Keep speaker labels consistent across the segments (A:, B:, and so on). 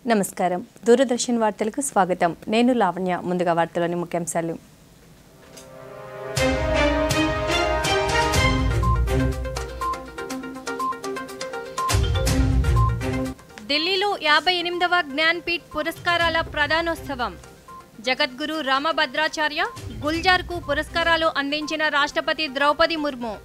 A: నమస్కారం దూరదర్శన్ వార్తలకు స్వాగతం నేను లావణ్య ముందుగా వార్తలోని ముఖ్యాంశాలు ఢిల్లీలో 58వ జ్ఞాన్పీఠ్ పురస్కారాల ప్రదానోత్సవం జగద్గురు రామభద్రాచార్య గుల్జార్కు పురస్కారాలు అందించిన రాష్ట్రపతి ద్రౌపది ముర్ము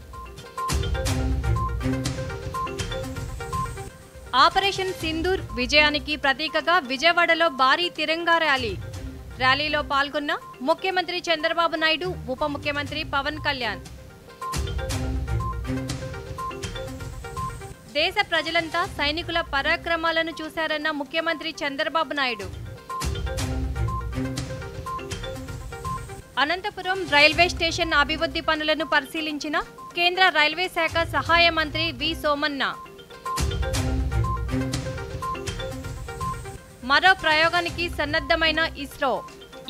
A: ఆపరేషన్ సింధూర్ విజయానికి ప్రతీకగా విజయవాడలో భారీ తిరంగా ర్యాలీలో పాల్గొన్న ముఖ్యమంత్రి చంద్రబాబు నాయుడు ఉప ముఖ్యమంత్రి పవన్ కళ్యాణ్ దేశ ప్రజలంతా సైనికుల పరాక్రమాలను చూశారన్న ముఖ్యమంత్రి చంద్రబాబు నాయుడు అనంతపురం రైల్వే స్టేషన్ అభివృద్ధి పనులను పరిశీలించిన కేంద్ర రైల్వే శాఖ సహాయ మంత్రి వి సోమన్న మరో ప్రయోగానికి సన్నద్ధమైన ఇస్రో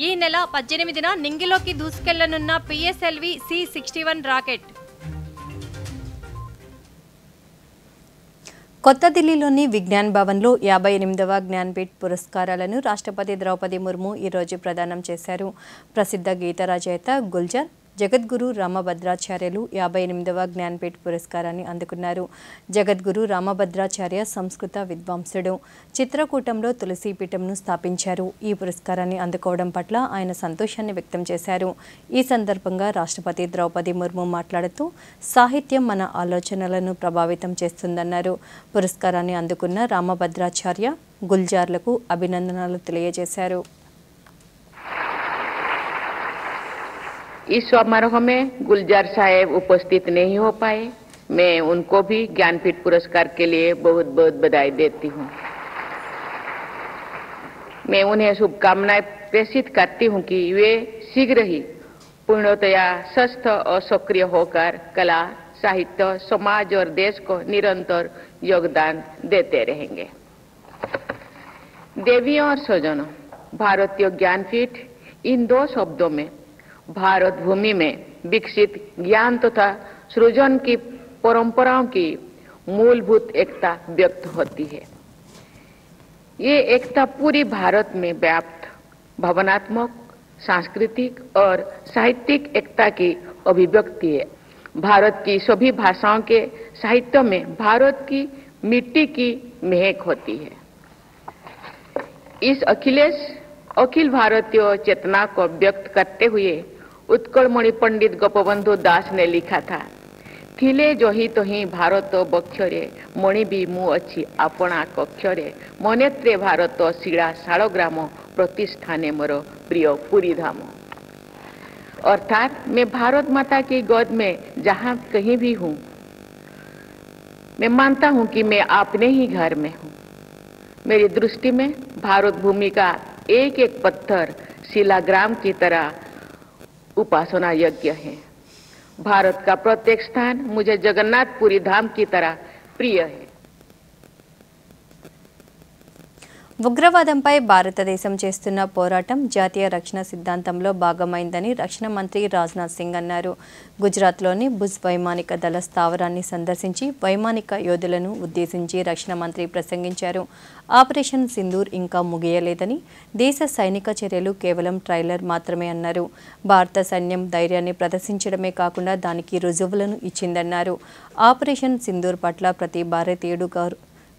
A: ఈ నెల 18న నింగిలోకి దూసుకెళ్లనున్న పిఎస్ఎల్వి C-61 రాకెట్ కొత్త దిల్లీలోని విజ్ఞాన్ భవన్లో 58వ జ్ఞాన్పీఠ్ పురస్కారాలను రాష్ట్రపతి ద్రౌపది ముర్ము ఈరోజు ప్రదానం చేశారు. ప్రసిద్ధ గీత రచయిత గుల్జార్ జగద్గురు రామభద్రాచార్యులు 58వ జ్ఞాన్పీఠ్ పురస్కారాన్ని అందుకున్నారు. జగద్గురు రామభద్రాచార్య సంస్కృత విద్వాంసుడు. చిత్రకూటంలో తులసీపీఠంను స్థాపించారు. ఈ పురస్కారాన్ని అందుకోవడం పట్ల ఆయన సంతోషాన్ని వ్యక్తం చేశారు. ఈ సందర్భంగా రాష్ట్రపతి ద్రౌపది ముర్ము మాట్లాడుతూ సాహిత్యం మన ఆలోచనలను ప్రభావితం చేస్తుందన్నారు. పురస్కారాన్ని అందుకున్న రామభద్రాచార్య గుల్జార్లకు అభినందనలు తెలియజేశారు.
B: इस समारोह में गुलजार साहेब उपस्थित नहीं हो पाए। मैं उनको भी ज्ञानपीठ पुरस्कार के लिए बहुत बहुत बधाई देती हूँ। मैं उन्हें शुभकामनाएं प्रेषित करती हूँ कि वे शीघ्र ही पूर्णतया स्वस्थ और सक्रिय होकर कला, साहित्य, समाज और देश को निरंतर योगदान देते रहेंगे। देवियों और स्वजनों, भारतीय ज्ञानपीठ इन दो शब्दों में भारत भूमि में विकसित ज्ञान तथा सृजन की परंपराओं की मूलभूत एकता व्यक्त होती है। ये एकता पूरी भारत में व्याप्त भावनात्मक, सांस्कृतिक और साहित्यिक एकता की अभिव्यक्ति है। भारत की सभी भाषाओं के साहित्य में भारत की मिट्टी की महक होती है। इस अखिल भारतीय चेतना को व्यक्त करते हुए उत्कलमणि पंडित गोपबंधु दास ने लिखा था, थिले जो ही तो ही भारत बक्षरे मणि भी मु अच्छी आपणा कक्षरे मनेत्रे भारत शिला शालग्राम प्रतिष्ठाने मोर प्रिय पुरी धाम। अर्थात मैं भारत माता की गोद में जहाँ कहीं भी हूँ, मैं मानता हूँ कि मैं अपने ही घर में हूँ। मेरी दृष्टि में भारत भूमि का एक एक पत्थर शिलाग्राम की तरह उपासना यज्ञ है। भारत का प्रत्येक स्थान मुझे जगन्नाथपुरी धाम की तरह प्रिय है।
A: ఉగ్రవాదంపై భారతదేశం చేస్తున్న పోరాటం జాతీయ రక్షణ సిద్ధాంతంలో భాగమైందని రక్షణ మంత్రి రాజ్నాథ్ సింగ్ అన్నారు. గుజరాత్లోని భుజ్ వైమానిక దళ స్థావరాన్ని సందర్శించి వైమానిక యోధులను ఉద్దేశించి రక్షణ మంత్రి ప్రసంగించారు. ఆపరేషన్ సింధూర్ ఇంకా ముగియలేదని, దేశ సైనిక చర్యలు కేవలం ట్రైలర్ మాత్రమే అన్నారు. భారత సైన్యం ధైర్యాన్ని ప్రదర్శించడమే కాకుండా దానికి రుజువులను ఇచ్చిందన్నారు. ఆపరేషన్ సింధూర్ పట్ల ప్రతి భారతీయుడు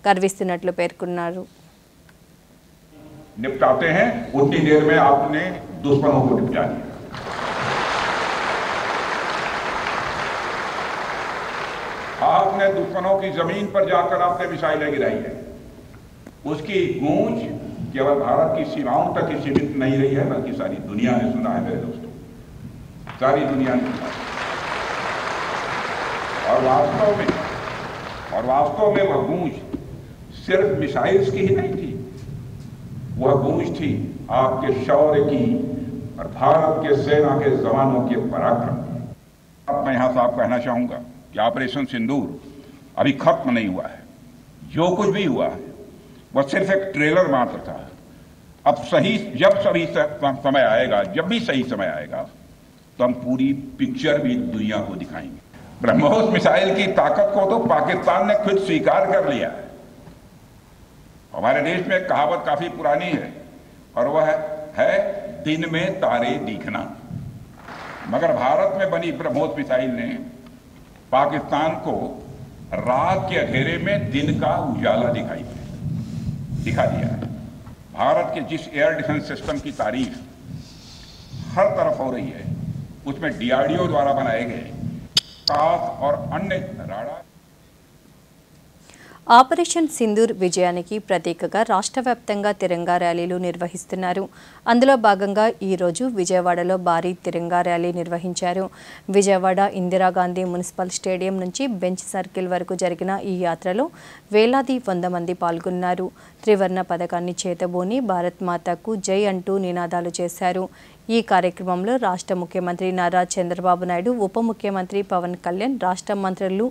A: గర్విస్తున్నట్లు పేర్కొన్నారు.
C: निपटाते हैं उतनी देर में आपने दुश्मनों को निपटा दिया। आपने दुश्मनों की जमीन पर जाकर आपने मिसाइलें गिराई है। उसकी गूंज केवल भारत की सीमाओं तक ही सीमित नहीं रही है, बल्कि सारी दुनिया ने सुना है मेरे दोस्तों, सारी दुनिया ने सुना। और वास्तव में वह गूंज सिर्फ मिसाइल्स की ही नहीं थी, वह गूंज थी आपके शौर्य की और भारत के सेना के जवानों के पराक्रम की। मैं यहां साफ कहना चाहूंगा कि ऑपरेशन सिंदूर अभी खत्म नहीं हुआ है। जो कुछ भी हुआ है वह सिर्फ एक ट्रेलर मात्र था। अब जब समय आएगा, जब भी सही समय आएगा, तो हम पूरी पिक्चर भी दुनिया को दिखाएंगे। ब्रह्मोस मिसाइल की ताकत को तो पाकिस्तान ने खुद स्वीकार कर लिया है हमारे देश में एक कहावत काफी पुरानी है और वह है दिन में तारे दिखना। मगर भारत में बनी ब्रह्मोस मिसाइल ने पाकिस्तान को रात के अंधेरे में दिन का उजाला दिखा दिया है। भारत के जिस एयर डिफेंस सिस्टम की तारीफ हर तरफ हो रही है, उसमें डीआरडीओ द्वारा बनाए गए काफ और अन्य राडार
A: ఆపరేషన్ సింధూర్ విజయానికి ప్రతీకగా రాష్ట్ర వ్యాప్తంగా తిరంగా ర్యాలీలు నిర్వహిస్తున్నారు. అందులో భాగంగా ఈరోజు విజయవాడలో భారీ తిరంగా ర్యాలీ నిర్వహించారు. విజయవాడ ఇందిరాగాంధీ మున్సిపల్ స్టేడియం నుంచి బెంచ్ సర్కిల్ వరకు జరిగిన ఈ యాత్రలో వేలాది 100 మంది పాల్గొన్నారు. త్రివర్ణ పతాకాన్ని చేతబూని భారత్ మాతాకు జై అంటూ నినాదాలు చేశారు. ఈ కార్యక్రమంలో రాష్ట్ర ముఖ్యమంత్రి నారా చంద్రబాబు నాయుడు, ఉప ముఖ్యమంత్రి పవన్ కళ్యాణ్, రాష్ట్ర మంత్రులు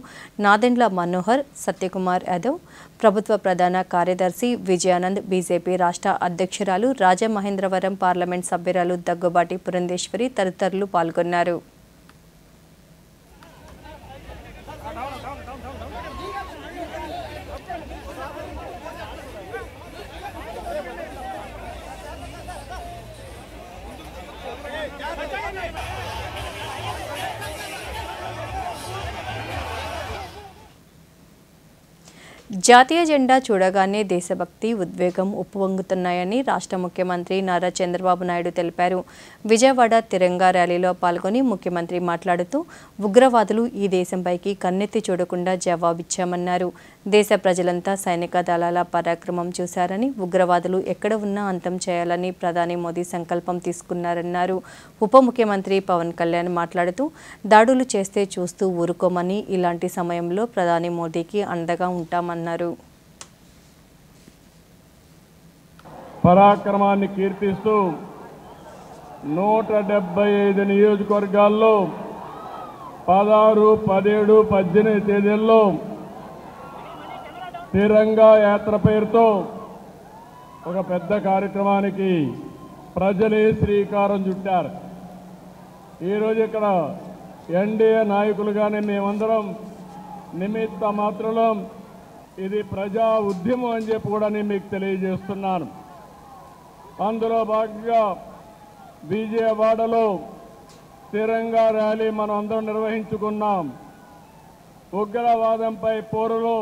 A: నాదెండ్ల మనోహర్, సత్యకుమార్ యాదవ్, ప్రభుత్వ ప్రధాన కార్యదర్శి విజయానంద్, బీజేపీ రాష్ట్ర అధ్యక్షురాలు రాజమహేంద్రవరం పార్లమెంట్ సభ్యురాలు దగ్గుబాటి పురంధేశ్వరి తదితరులు పాల్గొన్నారు. జాతీయ జెండా చూడగానే దేశభక్తి, ఉద్వేగం ఉప్పొంగుతున్నాయని రాష్ట్ర ముఖ్యమంత్రి నారా చంద్రబాబు నాయుడు తెలిపారు. విజయవాడ తిరంగా ర్యాలీలో పాల్గొని ముఖ్యమంత్రి మాట్లాడుతూ ఉగ్రవాదులు ఈ దేశంపైకి కన్నెత్తి చూడకుండా జవాబిచ్చామన్నారు. దేశ ప్రజలంతా సైనిక దళాల పరాక్రమం చూశారని, ఉగ్రవాదులు ఎక్కడ ఉన్నా అంతం చేయాలని ప్రధాని మోదీ సంకల్పం తీసుకున్నారన్నారు. ఉప ముఖ్యమంత్రి పవన్ కళ్యాణ్ మాట్లాడుతూ దాడులు చేస్తే చూస్తూ ఊరుకోమని, ఇలాంటి సమయంలో ప్రధాని మోదీకి అండగా ఉంటామన్నారు.
D: పరాక్రమాన్ని కీర్తిస్తూ 175 నియోజకవర్గాల్లో 16, 17, 18 తేదీల్లో తిరంగా యాత్ర పేరుతో ఒక పెద్ద కార్యక్రమానికి ప్రజలే శ్రీకారం చుట్టారు. ఈరోజు ఇక్కడ ఎన్డీఏ నాయకులుగానే మేమందరం నిమిత్త మాత్రులం. ఇది ప్రజా ఉద్యమం అని చెప్పి కూడా నేను మీకు తెలియజేస్తున్నాను. అందులో భాగంగా విజయవాడలో తిరంగా ర్యాలీ మనం అందరం నిర్వహించుకున్నాం. ఉగ్రవాదంపై పోరులో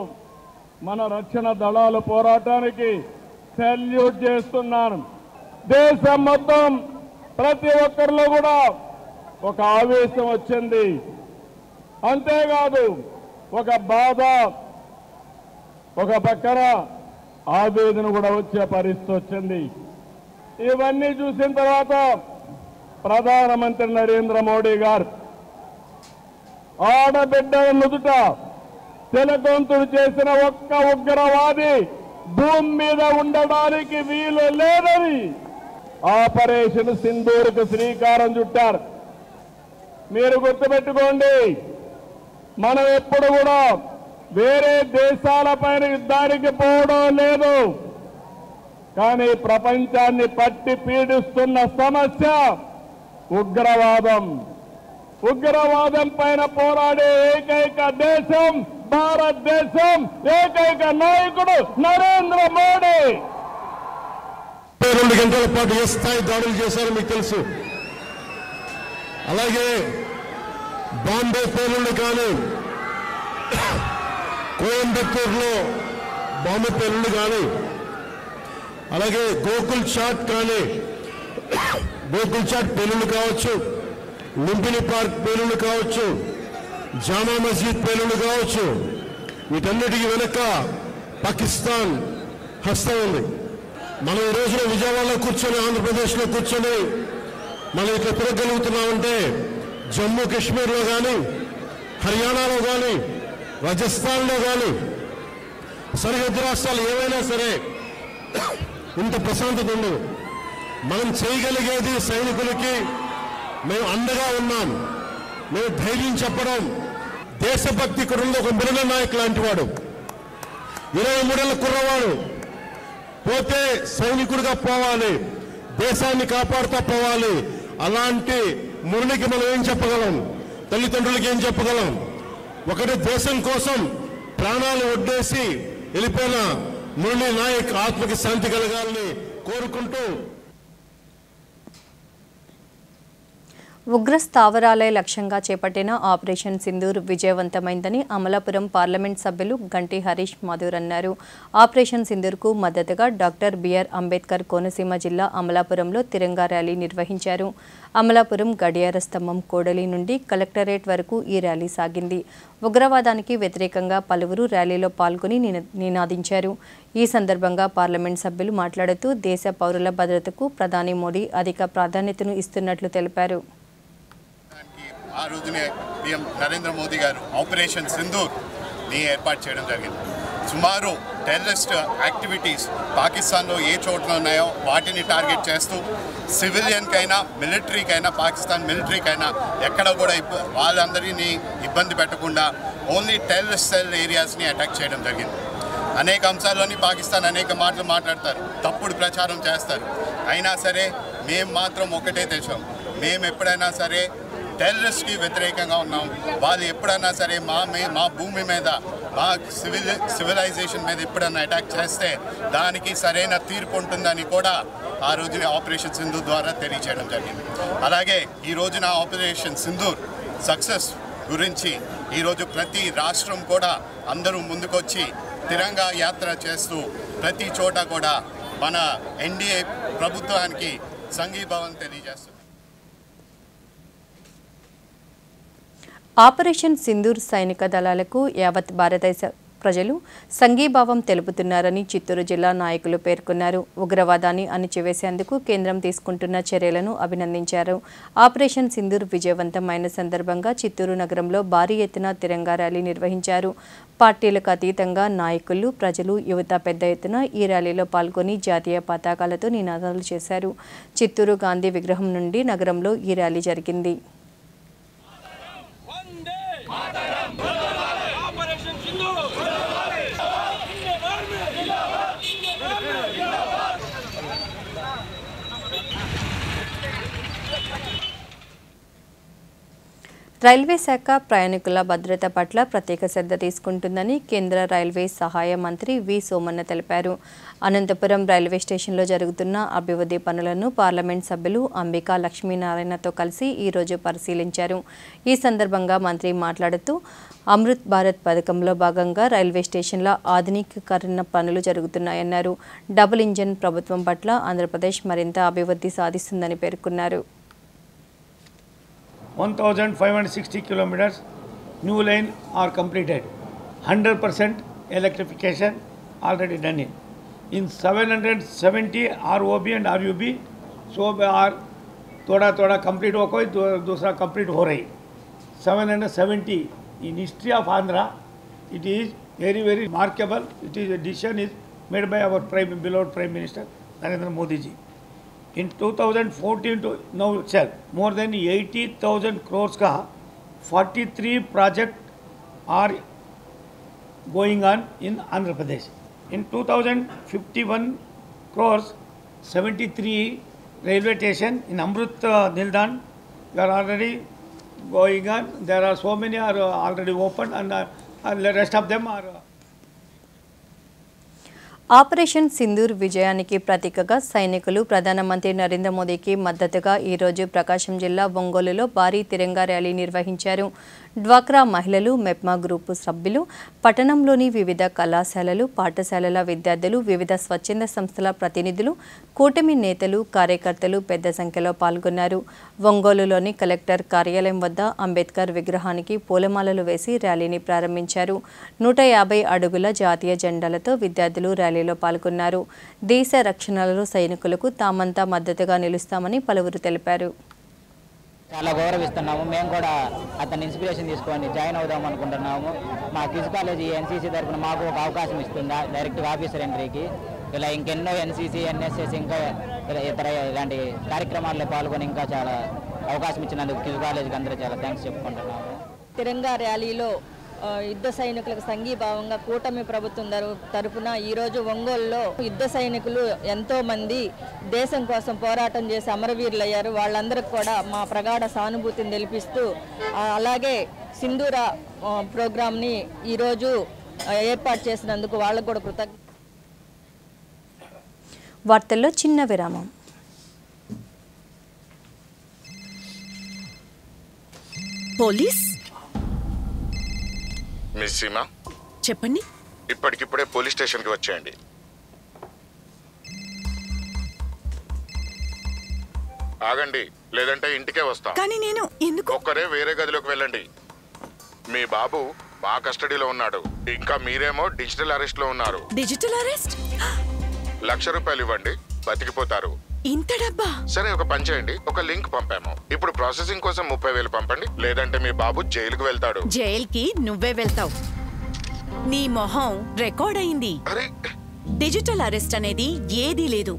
D: మన రక్షణ దళాల పోరాటానికి సెల్యూట్ చేస్తున్నాను. దేశం మొత్తం ప్రతి ఒక్కరిలో కూడా ఒక ఆవేశం వచ్చింది. అంతేకాదు ఒక బాధ, ఒక పక్కన ఆవేదన కూడా వచ్చే పరిస్థితి వచ్చింది. ఇవన్నీ చూసిన తర్వాత ప్రధానమంత్రి నరేంద్ర మోడీ గారు ఆడబిడ్డల నుదుట తిలకంతుడు చేసిన ఒక్క ఉగ్రవాది భూమి మీద ఉండడానికి వీలు లేదని ఆపరేషన్ సింధూర్కు శ్రీకారం చుట్టారు. మీరు గుర్తుపెట్టుకోండి, మనం ఎప్పుడు కూడా వేరే దేశాలపైన యుద్ధానికి పోవడం లేదు. కానీ ప్రపంచాన్ని పట్టి పీడిస్తున్న సమస్య ఉగ్రవాదం. ఉగ్రవాదం పైన పోరాడే ఏకైక దేశం భారతదేశం, ఏకైక నాయకుడు నరేంద్ర మోడీ.
E: 2 గంటల పాటు ఏ స్థాయి దాడులు చేశారో మీకు తెలుసు. అలాగే బాంబే పేలుళ్లు కానీ, కోయంబత్తూరులో బాంబే పేలుళ్లు కానీ, అలాగే గోకుల్ చాట్ కానీ, గోకుల్ చాట్ పేలుళ్లు కావచ్చు, లుంబిని పార్క్ పేలుళ్లు కావచ్చు, జామా మస్జిద్ పేలుళ్లు కావచ్చు, వీటన్నిటికీ వెనక పాకిస్తాన్ హస్తం ఉంది. మనం ఈ రోజున విజయవాడలో కూర్చొని, ఆంధ్రప్రదేశ్లో కూర్చొని మనం ఇట్లా తిరగలుగుతున్నామంటే జమ్మూ కాశ్మీర్లో కానీ, హర్యానాలో కానీ, రాజస్థాన్లో కానీ, సరిహద్దు రాష్ట్రాలు ఏవైనా సరే ఇంత ప్రశాంతత ఉండదు. మనం చేయగలిగేది సైనికులకి మేము అండగా ఉన్నాం, మేము ధైర్యం చెప్పడం. దేశభక్తి కుటుంబంలో ఒక మురళ నాయక్ లాంటి వాడు, 23 ఏళ్ల కుర్రవాడు పోతే సైనికుడిగా పోవాలి, దేశాన్ని కాపాడుతూ పోవాలి. అలాంటి మురళికి మనం ఏం చెప్పగలం? తల్లిదండ్రులకి ఏం చెప్పగలం? ఒకటి దేశం కోసం ప్రాణాలు ఒడ్డేసి వెళ్ళిపోయిన మురళీ నాయక్ ఆత్మకి శాంతి కలగాలని కోరుకుంటూ
A: ఉగ్ర స్థావరాలే లక్ష్యంగా చేపట్టిన ఆపరేషన్ సింధూర్ విజయవంతమైందని అమలాపురం పార్లమెంట్ సభ్యులు గంటి హరీష్ మాధూర్ అన్నారు. ఆపరేషన్ సింధూర్కు మద్దతుగా డాక్టర్ బిఆర్ అంబేద్కర్ కోనసీమ జిల్లా అమలాపురంలో తిరంగా ర్యాలీ నిర్వహించారు. అమలాపురం గడియార స్తంభం కోడలి నుండి కలెక్టరేట్ వరకు ఈ ర్యాలీ సాగింది. ఉగ్రవాదానికి వ్యతిరేకంగా పలువురు ర్యాలీలో పాల్గొని నినాదించారు. ఈ సందర్భంగా పార్లమెంట్ సభ్యులు మాట్లాడుతూ దేశ పౌరుల భద్రతకు ప్రధాని మోడీ అధిక ప్రాధాన్యతను ఇస్తున్నట్లు తెలిపారు.
F: ఆ రోజునే పీఎం నరేంద్ర మోదీ గారు ఆపరేషన్ సింధూర్ని ఏర్పాటు చేయడం జరిగింది. సుమారు టెర్రరిస్ట్ యాక్టివిటీస్ పాకిస్తాన్లో ఏ చోట్ల ఉన్నాయో వాటిని టార్గెట్ చేస్తూ సివిలియన్కైనా మిలిటరీకైనా పాకిస్తాన్ మిలిటరీకైనా ఎక్కడ కూడా వాళ్ళందరినీ ఇబ్బంది పెట్టకుండా ఓన్లీ టెర్రరిస్ట్ సెల్ ఏరియాస్ని అటాక్ చేయడం జరిగింది. అనేక అంశాల్లోని పాకిస్తాన్ అనేక మాటలు మాట్లాడతారు, తప్పుడు ప్రచారం చేస్తారు. అయినా సరే మేము మాత్రం ఒకటే దేశం. మేము ఎప్పుడైనా సరే టెర్రరిస్ట్కి వ్యతిరేకంగా ఉన్నాం. వాళ్ళు ఎప్పుడైనా సరే మా భూమి మీద మా సివిలైజేషన్ మీద ఎప్పుడైనా అటాక్ చేస్తే దానికి సరైన తీర్పు ఉంటుందని కూడా ఆ రోజున ఆపరేషన్ సింధూర్ ద్వారా తెలియచేయడం జరిగింది. అలాగే ఈ రోజున ఆపరేషన్ సింధూర్ సక్సెస్ గురించి ఈరోజు ప్రతి రాష్ట్రం కూడా అందరూ ముందుకొచ్చి తిరంగా యాత్ర చేస్తూ ప్రతి చోట కూడా మన ఎన్డీఏ ప్రభుత్వానికి సంఘీభావం తెలియజేస్తుంది.
A: ఆపరేషన్ సింధూర్ సైనిక దళాలకు యావత్ భారతదేశ ప్రజలు సంఘీభావం తెలుపుతున్నారని చిత్తూరు జిల్లా నాయకులు పేర్కొన్నారు. ఉగ్రవాదాన్ని అణిచివేసేందుకు కేంద్రం తీసుకుంటున్న చర్యలను అభినందించారు. ఆపరేషన్ సింధూర్ విజయవంతమైన సందర్భంగా చిత్తూరు నగరంలో భారీ ఎత్తున తిరంగా ర్యాలీ నిర్వహించారు. పార్టీలకు అతీతంగా నాయకులు, ప్రజలు, యువత పెద్ద ఎత్తున ఈ ర్యాలీలో పాల్గొని జాతీయ పతాకాలతో నినాదాలు చేశారు. చిత్తూరు గాంధీ విగ్రహం నుండి నగరంలో ఈ ర్యాలీ జరిగింది. రైల్వే శాఖ ప్రయాణికుల భద్రత పట్ల ప్రత్యేక శ్రద్ధ తీసుకుంటుందని కేంద్ర రైల్వే సహాయ మంత్రి వి సోమన్న తెలిపారు. అనంతపురం రైల్వే స్టేషన్లో జరుగుతున్న అభివృద్ధి పనులను పార్లమెంట్ సభ్యులు అంబికా లక్ష్మీనారాయణతో కలిసి ఈరోజు పరిశీలించారు. ఈ సందర్భంగా మంత్రి మాట్లాడుతూ అమృత్ భారత్ పథకంలో భాగంగా రైల్వే స్టేషన్ల ఆధునికీకరణ పనులు జరుగుతున్నాయన్నారు. డబుల్ ఇంజన్ ప్రభుత్వం పట్ల ఆంధ్రప్రదేశ్ మరింత అభివృద్ధి సాధిస్తుందని పేర్కొన్నారు.
G: 1560 kilometers new line are completed. 100% electrification already done in 770 ROB and RUB. So are थोड़ा complete हो कोई दूसरा complete हो रही. 770 in history of Andhra, it is very remarkable. It is a decision is made by our beloved Prime Minister Narendra Modi ji. In 2014 to now itself, more than 80,000 crores ka 43 projects are going on in Andhra Pradesh. In 2051 crores, 73 railway station in Amrut Nildan, they are already going on. There are so many are already opened and the rest of them are.
A: Operation Sindoor విజయానికి ప్రతీకగా సైనికులు ప్రధానమంత్రి నరేంద్ర మోదీకి మద్దతుగా ఈరోజు ప్రకాశం జిల్లా ఒంగోలులో భారీ తిరంగా ర్యాలీ నిర్వహించారు. డ్వాక్రా మహిళలు, మెప్మా గ్రూపు సభ్యులు, పట్టణంలోని వివిధ కళాశాలలు, పాఠశాలల విద్యార్థులు, వివిధ స్వచ్ఛంద సంస్థల ప్రతినిధులు, కూటమి నేతలు, కార్యకర్తలు పెద్ద సంఖ్యలో పాల్గొన్నారు. ఒంగోలులోని కలెక్టర్ కార్యాలయం వద్ద అంబేద్కర్ విగ్రహానికి పూలమాలలు వేసి ర్యాలీని ప్రారంభించారు. 150 అడుగుల జాతీయ జెండాలతో విద్యార్థులు ర్యాలీలో పాల్గొన్నారు. దేశ రక్షణలో సైనికులకు తామంతా మద్దతుగా నిలుస్తామని పలువురు తెలిపారు.
H: చాలా గౌరవిస్తున్నాము. మేము కూడా అతన్ని ఇన్స్పిరేషన్ తీసుకొని జాయిన్ అవుదాం అనుకుంటున్నాము. మా క్విజ్ కాలేజీ ఎన్సీసీ తరఫున మాకు ఒక అవకాశం ఇస్తుందా డైరెక్ట్గా ఆఫీసర్ ఎంట్రీకి. ఇలా ఇంకెన్నో ఎన్సీసీ, ఎన్ఎస్ఎస్ ఇంకా ఇతర ఇలాంటి కార్యక్రమాల్లో పాల్గొని ఇంకా చాలా అవకాశం ఇచ్చినందుకు క్విజ్ కాలేజీకి అందరూ చాలా థ్యాంక్స్ చెప్పుకుంటున్నాము.
I: తిరంగా ర్యాలీలో యుద్ధ సైనికులకు సంఘీభావంగా కూటమి ప్రభుత్వం తరఫున ఈరోజు ఒంగోలులో యుద్ధ సైనికులు ఎంతో మంది దేశం కోసం పోరాటం చేసి అమరవీరులయ్యారు. వాళ్ళందరికీ కూడా మా ప్రగాఢ సానుభూతిని తెలిపిస్తూ అలాగే సింధూర ప్రోగ్రామ్ని ఈరోజు ఏర్పాటు చేసినందుకు వాళ్ళకు కూడా కృతజ్ఞత.
A: వార్తల్లో చిన్న విరామం.
J: పోలీస్
E: మిస్ సీమా,
J: చెప్పండి.
E: ఇప్పటికిప్పుడే పోలీస్ స్టేషన్కి వచ్చేయండి. ఆగండి, లేదంటే ఇంటికే వస్తా.
J: కానీ నేను ఎందుకు?
E: ఒక్కరే వేరే గదిలోకి వెళ్ళండి. మీ బాబు మా కస్టడీలో ఉన్నాడు. ఇంకా మీరేమో డిజిటల్ అరెస్ట్ లో ఉన్నారు.
J: Digital arrest?
E: ₹1,00,000 ఇవ్వండి, బతికిపోతారు.
J: ఇంత డబ్బా?
E: సరే, ఒక పని చేయండి, ఒక లింక్ పంపాము. ఇప్పుడు ప్రాసెసింగ్ కోసం 30,000 పంపండి, లేదంటే మీ బాబు జైలుకు వెళ్తాడు.
J: జైలుకి నువ్వే వెళ్తావు. నీ మొహం రికార్డ్ అయింది. డిజిటల్ అరెస్ట్ అనేది ఏదీ లేదు.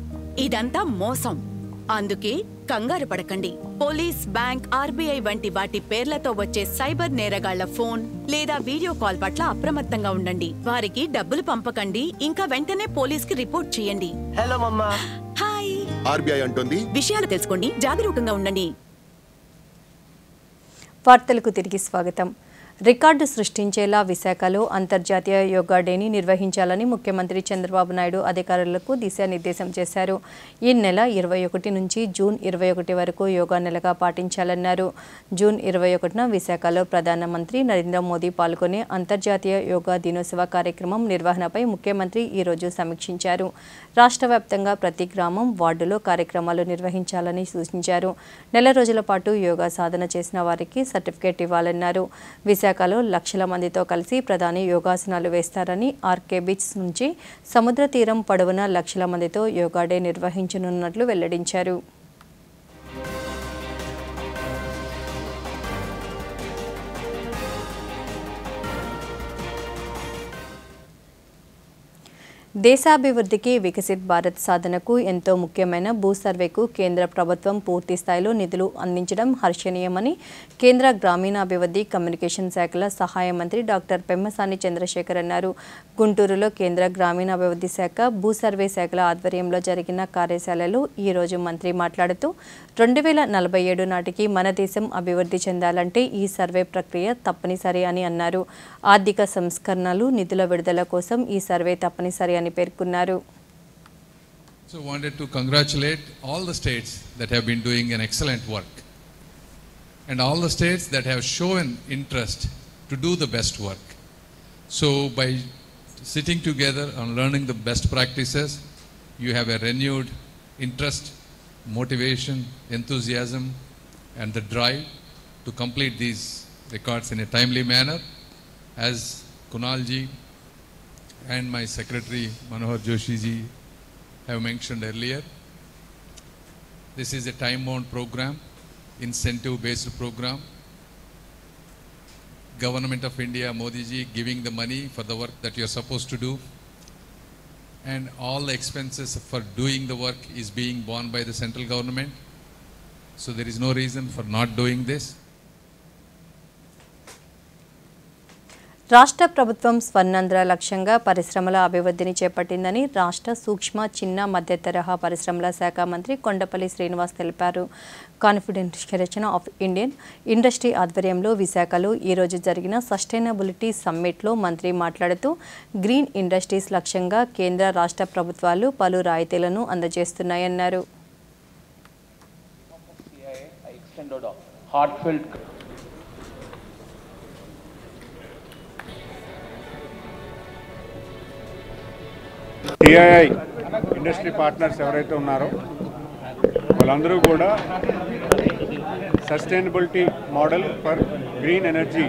J: ఇదంతా మోసం. అందుకే కంగారు పడకండి. పోలీస్, బ్యాంక్, ఆర్బీఐ వంటి వాటి పేర్లతో వచ్చే సైబర్ నేరగాళ్ల ఫోన్ లేదా వీడియో కాల్ పట్ల అప్రమత్తంగా ఉండండి. వారికి డబ్బులు పంపకండి. ఇంకా వెంటనే పోలీస్ కి రిపోర్ట్ చేయండి.
K: హలో మమ్మా.
J: హాయ్.
E: ఆర్బీఐ అంటుంది,
J: విషయాలు తెలుసుకోండి, జాగరూకంగా ఉండండి.
A: వార్తలకు తిరిగి స్వాగతం. రికార్డు సృష్టించేలా విశాఖలో అంతర్జాతీయ యోగా డేని నిర్వహించాలని ముఖ్యమంత్రి చంద్రబాబు నాయుడు అధికారులకు దిశానిర్దేశం చేశారు. ఈ నెల 21 నుంచి జూన్ 21 వరకు యోగా నెలగా పాటించాలన్నారు. జూన్ 21న విశాఖలో ప్రధానమంత్రి నరేంద్ర మోదీ పాల్గొనే అంతర్జాతీయ యోగా దినోత్సవ కార్యక్రమం నిర్వహణపై ముఖ్యమంత్రి ఈరోజు సమీక్షించారు. రాష్ట్ర వ్యాప్తంగా ప్రతి గ్రామం, వార్డులో కార్యక్రమాలు నిర్వహించాలని సూచించారు. నెల రోజుల పాటు యోగా సాధన చేసిన వారికి సర్టిఫికేట్ ఇవ్వాలన్నారు. విశాఖలో లక్షల మందితో కలిసి ప్రధాని యోగాసనాలు వేస్తారని, ఆర్కే బీచ్ నుంచి సముద్ర తీరం పొడవునా లక్షల మందితో యోగా డే నిర్వహించనున్నట్లు వెల్లడించారు. దేశాభివృద్ధికి, వికసిత్ భారత్ సాధనకు ఎంతో ముఖ్యమైన భూ సర్వేకు కేంద్ర ప్రభుత్వం పూర్తి స్థాయిలో నిధులు అందించడం హర్షణీయమని కేంద్ర గ్రామీణాభివృద్ధి, కమ్యూనికేషన్ శాఖల సహాయ మంత్రి డాక్టర్ పెమ్మసాని చంద్రశేఖర్ అన్నారు. గుంటూరులో కేంద్ర గ్రామీణాభివృద్ధి శాఖ, భూ సర్వే శాఖల ఆధ్వర్యంలో జరిగిన కార్యశాలలో ఈరోజు మంత్రి మాట్లాడుతూ 2047 నాటికి మన దేశం అభివృద్ధి చెందాలంటే ఈ సర్వే ప్రక్రియ తప్పనిసరి అని అన్నారు. ఆర్థిక సంస్కరణలు, నిధుల విడుదల కోసం ఈ సర్వే తప్పనిసరి అని పేర్కొన్నారు.
L: So wanted to congratulate all the states that have been doing an excellent work and all the states that have shown interest to do the best work. So by sitting together and learning the best practices, you have a renewed interest, motivation, enthusiasm and the drive to complete these records in a timely manner. As Kunal ji and my secretary Manohar Joshi ji have mentioned earlier, this is a time-bound program, incentive-based program. Government of India, Modi ji giving the money for the work that you are supposed to do, and all the expenses for doing the work is being borne by the central government. So there is no reason for not doing this.
A: రాష్ట్ర ప్రభుత్వం స్వర్ణాంధ్ర లక్ష్యంగా పరిశ్రమల అభివృద్ధిని చేపట్టిందని రాష్ట్ర సూక్ష్మ, చిన్న, మధ్య తరహా పరిశ్రమల శాఖ మంత్రి కొండపల్లి శ్రీనివాస్ తెలిపారు. కాన్ఫెడరేషన్ ఆఫ్ ఇండియన్ ఇండస్ట్రీ ఆధ్వర్యంలో విశాఖలో ఈరోజు జరిగిన సస్టైనబిలిటీ సమ్మిట్లో మంత్రి మాట్లాడుతూ గ్రీన్ ఇండస్ట్రీస్ లక్ష్యంగా కేంద్ర, రాష్ట్ర ప్రభుత్వాలు పలు రాయితీలను అందజేస్తున్నాయన్నారు.
M: టిఐఐ ఇండస్ట్రీ పార్ట్నర్స్ ఎవరైతే ఉన్నారో వాళ్ళందరూ కూడా sustainability model for green energy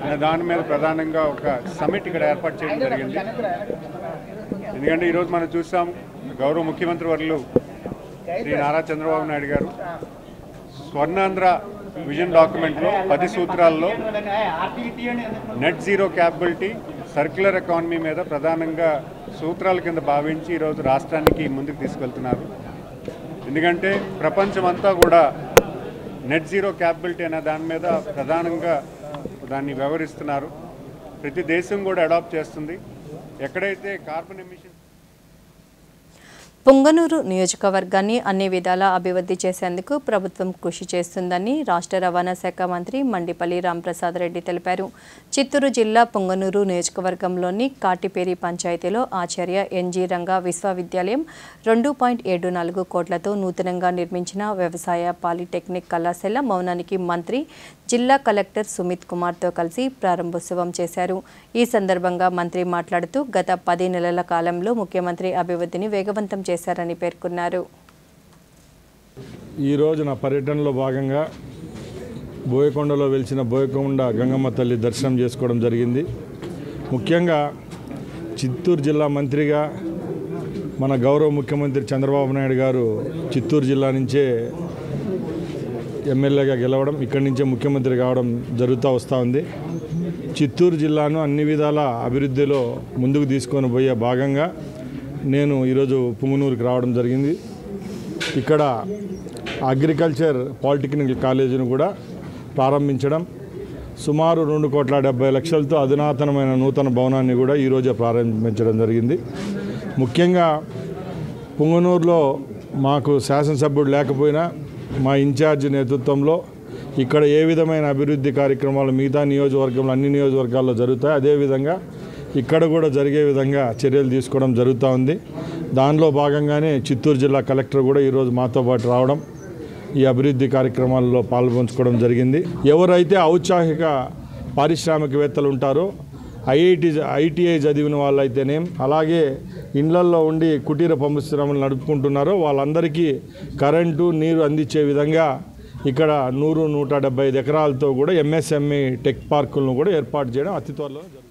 M: అనే దాని మీద ప్రధానంగా ఒక సమిట్ ఇక్కడ ఏర్పాటు చేయడం జరిగింది. ఎందుకంటే ఈరోజు మనం చూసాం, గౌరవ ముఖ్యమంత్రి వర్యులు శ్రీ నారా చంద్రబాబు నాయుడు గారు స్వర్ణాంధ్ర విజన్ డాక్యుమెంట్లో 10 సూత్రాల్లో net zero capability, circular economy మీద ప్రధానంగా సూత్రాల కింద భావించి ఈరోజు రాష్ట్రానికి ముందుకు తీసుకెళ్తున్నారు. ఎందుకంటే ప్రపంచమంతా కూడా నెట్ జీరో క్యాపబిలిటీ అనే దాని మీద ప్రధానంగా దాన్ని వ్యవహరిస్తున్నారు. ప్రతి దేశం కూడా అడాప్ట్ చేస్తుంది. ఎక్కడైతే కార్బన్ ఎమిషన్
A: పొంగనూరు నియోజకవర్గాన్ని అన్ని విధాలా అభివృద్ధి చేసేందుకు ప్రభుత్వం కృషి చేస్తుందని రాష్ట్ర రవాణా శాఖ మంత్రి మండిపల్లి రాంప్రసాద్ రెడ్డి తెలిపారు. చిత్తూరు జిల్లా పొంగనూరు నియోజకవర్గంలోని కాటిపేరి పంచాయతీలో ఆచార్య ఎన్జీ రంగా విశ్వవిద్యాలయం 2.74 కోట్లతో నూతనంగా నిర్మించిన వ్యవసాయ పాలిటెక్నిక్ కళాశాల భవనానికి మంత్రి జిల్లా కలెక్టర్ సుమిత్ కుమార్తో కలిసి ప్రారంభోత్సవం చేశారు. ఈ సందర్భంగా మంత్రి మాట్లాడుతూ గత 10 నెలల కాలంలో ముఖ్యమంత్రి అభివృద్ధిని వేగవంతం చేశారని పేర్కొన్నారు.
K: ఈ రోజు నా పర్యటనలో భాగంగా బోయకొండలో వెలిసిన బోయకొండ గంగమ్మ తల్లి దర్శనం చేసుకోవడం జరిగింది. ముఖ్యంగా చిత్తూరు జిల్లా మంత్రిగా మన గౌరవ ముఖ్యమంత్రి చంద్రబాబు నాయుడు గారు చిత్తూరు జిల్లా నుంచే ఎమ్మెల్యేగా గెలవడం, ఇక్కడి నుంచే ముఖ్యమంత్రి కావడం జరుగుతూ వస్తూ ఉంది. చిత్తూరు జిల్లాను అన్ని విధాల అభివృద్ధిలో ముందుకు తీసుకొని పోయే భాగంగా నేను ఈరోజు పుంగనూరుకి రావడం జరిగింది. ఇక్కడ అగ్రికల్చర్ పాలిటెక్నిక్ కాలేజీని కూడా ప్రారంభించడం, సుమారు 2,70,00,000తో అధునాతనమైన నూతన భవనాన్ని కూడా ఈరోజే ప్రారంభించడం జరిగింది. ముఖ్యంగా పుంగనూరులో మాకు శాసనసభ్యుడు లేకపోయినా మా ఇన్ఛార్జ్ నేతృత్వంలో ఇక్కడ ఏ విధమైన అభివృద్ధి కార్యక్రమాలు మిగతా నియోజకవర్గంలో అన్ని నియోజకవర్గాల్లో జరుగుతాయి, అదేవిధంగా ఇక్కడ కూడా జరిగే విధంగా చర్యలు తీసుకోవడం జరుగుతూ ఉంది. దానిలో భాగంగానే చిత్తూరు జిల్లా కలెక్టర్ కూడా ఈరోజు మాతో పాటు రావడం, ఈ అభివృద్ధి కార్యక్రమాల్లో పాల్పంచుకోవడం జరిగింది. ఎవరైతే ఔత్సాహిక పారిశ్రామికవేత్తలు ఉంటారో, ఐటీఐ చదివిన వాళ్ళైతేనేం, అలాగే ఇండ్లల్లో ఉండి కుటీర పరిశ్రమలు నడుపుకుంటున్నారో వాళ్ళందరికీ కరెంటు నీరు అందించే విధంగా ఇక్కడ 100-175 ఎకరాలతో కూడా ఎంఎస్ఎంఈ టెక్ పార్కులను కూడా ఏర్పాటు చేయడం అతి త్వరలో జరుగుతుంది.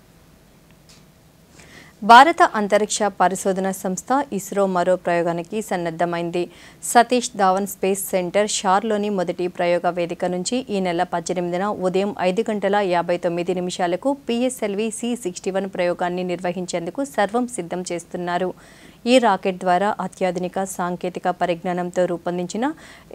A: భారత అంతరిక్ష పరిశోధన సంస్థ ఇస్రో మరో ప్రయోగానికి సన్నద్ధమైంది. సతీష్ ధావన్ స్పేస్ సెంటర్ షార్లోని మొదటి ప్రయోగ వేదిక నుంచి ఈ నెల 18న ఉదయం 5:59 పిఎస్ఎల్వి C61 ప్రయోగాన్ని నిర్వహించేందుకు సర్వం సిద్ధం చేస్తున్నారు. ఈ రాకెట్ ద్వారా అత్యాధునిక సాంకేతిక పరిజ్ఞానంతో రూపొందించిన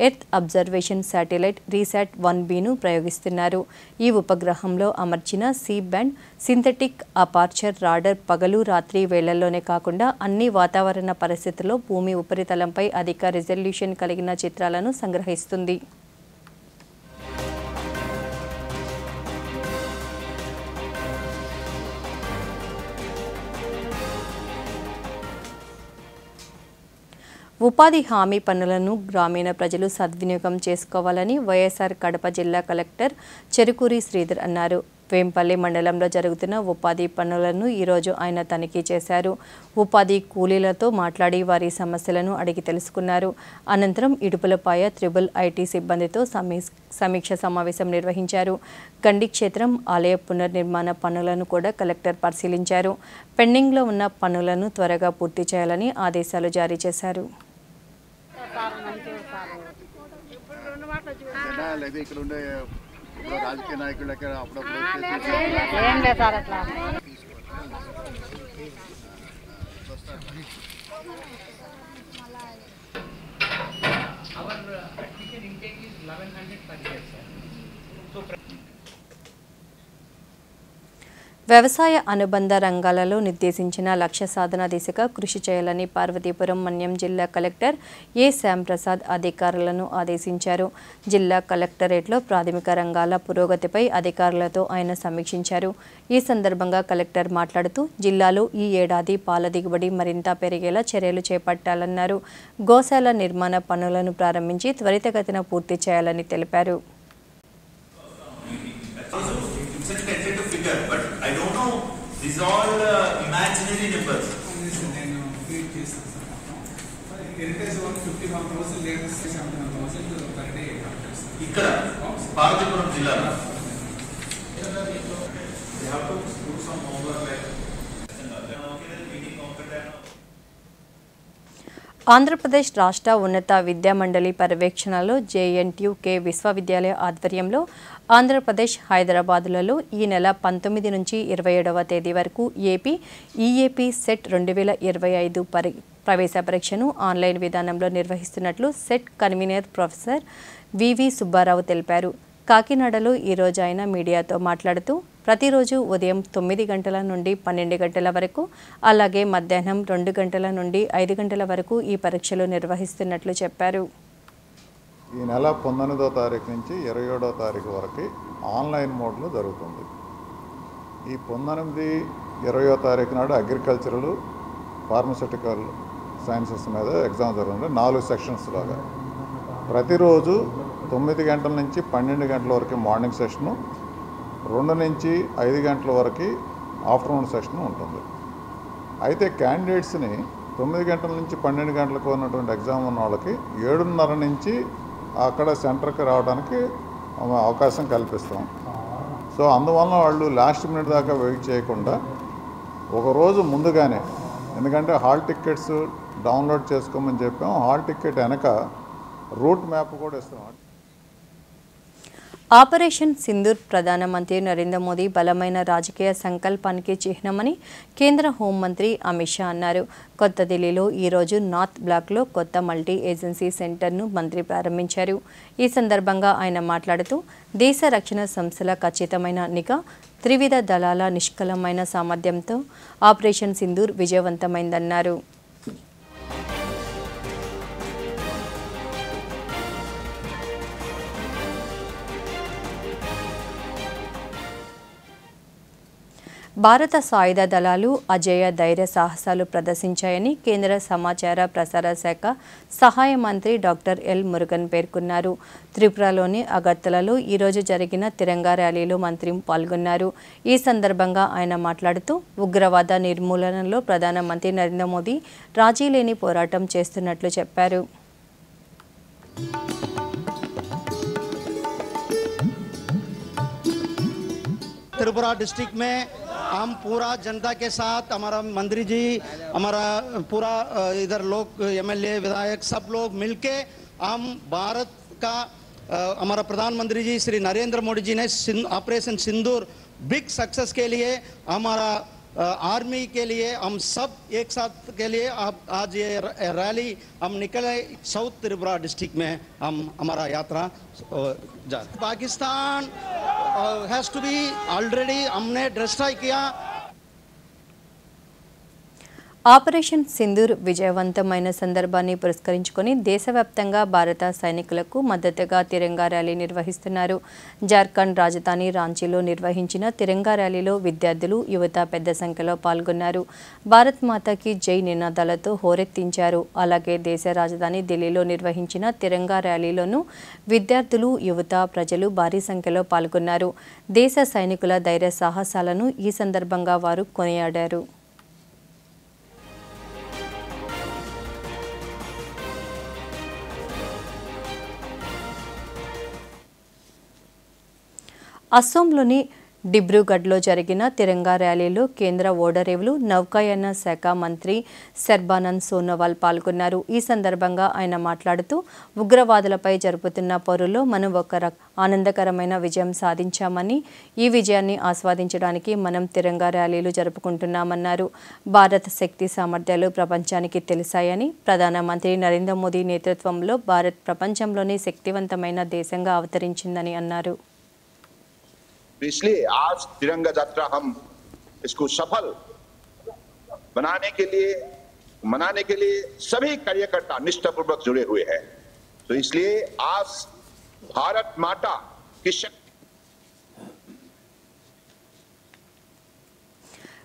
A: ఎర్త్ అబ్జర్వేషన్ శాటిలైట్ రీసాట్ 1Bను ప్రయోగిస్తున్నారు. ఈ ఉపగ్రహంలో అమర్చిన C-బ్యాండ్ సింథటిక్ అపార్చర్ రాడర్ పగలు రాత్రి వేళల్లోనే కాకుండా అన్ని వాతావరణ పరిస్థితుల్లో భూమి ఉపరితలంపై అధిక రిజల్యూషన్ కలిగిన చిత్రాలను సంగ్రహిస్తుంది. ఉపాధి హామీ పనులను గ్రామీణ ప్రజలు సద్వినియోగం చేసుకోవాలని వైఎస్ఆర్ కడప జిల్లా కలెక్టర్ చెరుకూరి శ్రీధర్ అన్నారు. వేంపల్లి మండలంలో జరుగుతున్న ఉపాధి పనులను ఈరోజు ఆయన తనిఖీ చేశారు. ఉపాధి కూలీలతో మాట్లాడి వారి సమస్యలను అడిగి తెలుసుకున్నారు. అనంతరం ఇడుపులపాయ త్రిబుల్ ఐటీ సిబ్బందితో సమీక్ష సమావేశం నిర్వహించారు. గండి క్షేత్రం ఆలయ పునర్నిర్మాణ పనులను కూడా కలెక్టర్ పరిశీలించారు. పెండింగ్లో ఉన్న పనులను త్వరగా పూర్తి చేయాలని ఆదేశాలు జారీ చేశారు.
F: రాజకీయ నాయకులకి అప్పుడప్పుడు
A: వ్యవసాయ అనుబంధ రంగాలలో నిర్దేశించిన లక్ష్య సాధన దిశగా కృషి చేయాలని పార్వతీపురం మన్యం జిల్లా కలెక్టర్ ఏ శ్యాంప్రసాద్ అధికారులను ఆదేశించారు. జిల్లా కలెక్టరేట్లో ప్రాథమిక రంగాల పురోగతిపై అధికారులతో ఆయన సమీక్షించారు. ఈ సందర్భంగా కలెక్టర్ మాట్లాడుతూ జిల్లాలో ఈ ఏడాది పాల దిగుబడి మరింత పెరిగేలా చర్యలు చేపట్టాలన్నారు. గోశాల నిర్మాణ పనులను ప్రారంభించి త్వరితగతిన పూర్తి చేయాలని తెలిపారు.
N: These all imaginary numbers. ఇక్కడ పార్వతీపురం జిల్లాలో
A: ఆంధ్రప్రదేశ్ రాష్ట్ర ఉన్నత విద్యా మండలి పర్యవేక్షణలో JNTU-K విశ్వవిద్యాలయ ఆధ్వర్యంలో ఆంధ్రప్రదేశ్ హైదరాబాదులలో ఈ నెల 19 నుంచి 27వ తేదీ వరకు ఏపీ EAP సెట్ 2025 ప్రవేశ పరీక్షను ఆన్లైన్ విధానంలో నిర్వహిస్తున్నట్లు సెట్ కన్వీనర్ ప్రొఫెసర్ వివి సుబ్బారావు తెలిపారు. కాకినాడలో ఈరోజు ఆయన మీడియాతో మాట్లాడుతూ ప్రతిరోజు ఉదయం 9 గంటల నుండి 12 గంటల వరకు, అలాగే మధ్యాహ్నం 2 గంటల నుండి 5 గంటల వరకు ఈ పరీక్షలు నిర్వహిస్తున్నట్లు చెప్పారు.
O: ఈ నెల 19వ తారీఖు నుంచి 27వ తారీఖు వరకు ఆన్లైన్ మోడ్లో జరుగుతుంది. ఈ 19, 20వ తారీఖు నాడు అగ్రికల్చరల్, ఫార్మస్యూటికల్ సైన్సెస్ మీద ఎగ్జామ్ జరుగుతుంది. 4 సెక్షన్స్ లాగా ప్రతిరోజు 9 గంటల నుంచి 12 గంటల వరకు మార్నింగ్ సెషను, 2 నుంచి 5 గంటల వరకు ఆఫ్టర్నూన్ సెషన్ ఉంటుంది. అయితే క్యాండిడేట్స్ని 9 గంటల నుంచి 12 గంటలకు ఉన్నటువంటి ఎగ్జామ్ ఉన్న వాళ్ళకి 7:30 నుంచి అక్కడ సెంటర్కి రావడానికి అవకాశం కల్పిస్తాం. సో అందువలన వాళ్ళు లాస్ట్ మినిట్ దాకా వెయిట్ చేయకుండా ఒకరోజు ముందుగానే, ఎందుకంటే హాల్ టికెట్స్ డౌన్లోడ్ చేసుకోమని చెప్పాం, హాల్ టికెట్ వెనక రూట్ మ్యాప్ కూడా ఇస్తాం.
A: ఆపరేషన్ సింధూర్ ప్రధానమంత్రి నరేంద్ర మోదీ బలమైన రాజకీయ సంకల్పానికి చిహ్నమని కేంద్ర హోంమంత్రి అమిత్ షా అన్నారు. కొత్త ఢిల్లీలో ఈరోజు నార్త్ బ్లాక్లో కొత్త మల్టీ ఏజెన్సీ సెంటర్ను మంత్రి ప్రారంభించారు. ఈ సందర్భంగా ఆయన మాట్లాడుతూ దేశ రక్షణ సంస్థల ఖచ్చితమైన నిఘా, త్రివిధ దళాల నిష్కలమైన సామర్థ్యంతో ఆపరేషన్ సింధూర్ విజయవంతమైందన్నారు. భారత సాయుధ దళాలు అజేయ ధైర్య సాహసాలు ప్రదర్శించాయని కేంద్ర సమాచార ప్రసార శాఖ సహాయ మంత్రి డాక్టర్ ఎల్ మురుగన్ పేర్కొన్నారు. త్రిపురలోని అగర్తలలో ఈరోజు జరిగిన తిరంగా ర్యాలీలో మంత్రి పాల్గొన్నారు. ఈ సందర్భంగా ఆయన మాట్లాడుతూ ఉగ్రవాద నిర్మూలనలో ప్రధానమంత్రి నరేంద్ర మోదీ రాజీలేని పోరాటం చేస్తున్నట్లు చెప్పారు.
P: त्रिपुरा डिस्ट्रिक्ट में हम पूरा जनता के साथ, हमारा मंत्री जी, हमारा पूरा इधर लोग एमएलए, विधायक सब लोग मिलके हम भारत का हमारा प्रधानमंत्री जी श्री नरेंद्र मोदी जी ने ऑपरेशन सिंदूर बिग सक्सेस के लिए, हमारा आर्मी के लिए, हम सब एक साथ के लिए आज ये रैली हम निकले साउथ त्रिपुरा डिस्ट्रिक्ट में हम हमारा यात्रा जा। Pakistan has to be already हमने डिस्ट्रॉय किया.
A: ఆపరేషన్ సింధూర్ విజయవంతమైన సందర్భాన్ని పురస్కరించుకొని దేశవ్యాప్తంగా భారత సైనికులకు మద్దతుగా తిరంగా ర్యాలీ నిర్వహిస్తున్నారు. జార్ఖండ్ రాజధాని రాంచీలో నిర్వహించిన తిరంగా ర్యాలీలో విద్యార్థులు, యువత పెద్ద సంఖ్యలో పాల్గొన్నారు. భారత్ మాతాకి జై నినాదాలతో హోరెత్తించారు. అలాగే దేశ రాజధాని ఢిల్లీలో నిర్వహించిన తిరంగా ర్యాలీలోనూ విద్యార్థులు, యువత, ప్రజలు భారీ సంఖ్యలో పాల్గొన్నారు. దేశ సైనికుల ధైర్య సాహసాలను ఈ సందర్భంగా వారు కొనియాడారు. అస్సోంలోని డిబ్రూగఢ్లో జరిగిన తిరంగా ర్యాలీలో కేంద్ర ఓడరేవులు, నౌకాయాన శాఖ మంత్రి సర్బానంద్ సోనోవాల్ పాల్గొన్నారు. ఈ సందర్భంగా ఆయన మాట్లాడుతూ ఉగ్రవాదులపై జరుపుతున్న పోరులో మనం ఒక ఆనందకరమైన విజయం సాధించామని, ఈ విజయాన్ని ఆస్వాదించడానికి మనం తిరంగా ర్యాలీలు జరుపుకుంటున్నామన్నారు. భారత్ శక్తి సామర్థ్యాలు ప్రపంచానికి తెలిసాయని, ప్రధానమంత్రి నరేంద్ర మోదీ నేతృత్వంలో భారత్ ప్రపంచంలోని శక్తివంతమైన దేశంగా అవతరించిందని అన్నారు.
Q: इसलिए आज तिरंगा यात्रा हम इसको सफल बनाने के लिए, मनाने के लिए सभी कार्यकर्ता निष्ठापूर्वक जुड़े हुए हैं. तो इसलिए आज भारत माता की शक्ति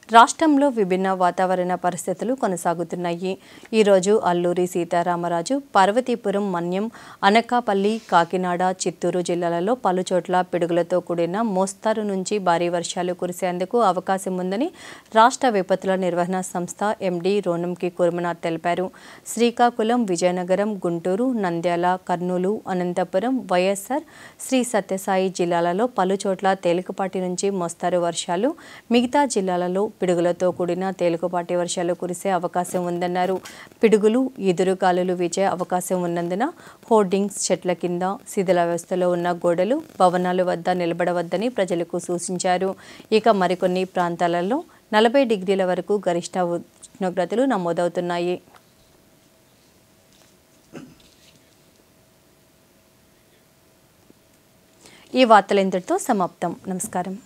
A: రాష్ట్రంలో విభిన్న వాతావరణ పరిస్థితులు కొనసాగుతున్నాయి. ఈరోజు అల్లూరి సీతారామరాజు, పార్వతీపురం, మన్యం, అనకాపల్లి, కాకినాడ, చిత్తూరు జిల్లాలలో పలుచోట్ల పిడుగులతో కూడిన మోస్తారు నుంచి భారీ వర్షాలు కురిసేందుకు అవకాశం ఉందని రాష్ట్ర విపత్తుల నిర్వహణ సంస్థ ఎండీ రోనంకి కుర్మనాథ్ తెలిపారు. శ్రీకాకుళం, విజయనగరం, గుంటూరు, నంద్యాల, కర్నూలు, అనంతపురం, వైఎస్ఆర్, శ్రీ సత్యసాయి జిల్లాలలో పలుచోట్ల తేలికపాటి నుంచి మోస్తారు వర్షాలు, మిగతా జిల్లాలలో పిడుగులతో కూడిన తేలికపాటి వర్షాలు కురిసే అవకాశం ఉందన్నారు. పిడుగులు, ఎదురుగాలులు వీచే అవకాశం ఉన్నందున హోర్డింగ్స్, చెట్ల కింద, శిథిల వ్యవస్థలో ఉన్న గోడలు, భవనాల వద్ద నిలబడవద్దని ప్రజలకు సూచించారు. ఇక మరికొన్ని ప్రాంతాలలో 40 డిగ్రీల వరకు గరిష్ట ఉష్ణోగ్రతలు నమోదవుతున్నాయి. ఈ వార్తలు ఇంతటితో సమాప్తం. నమస్కారం.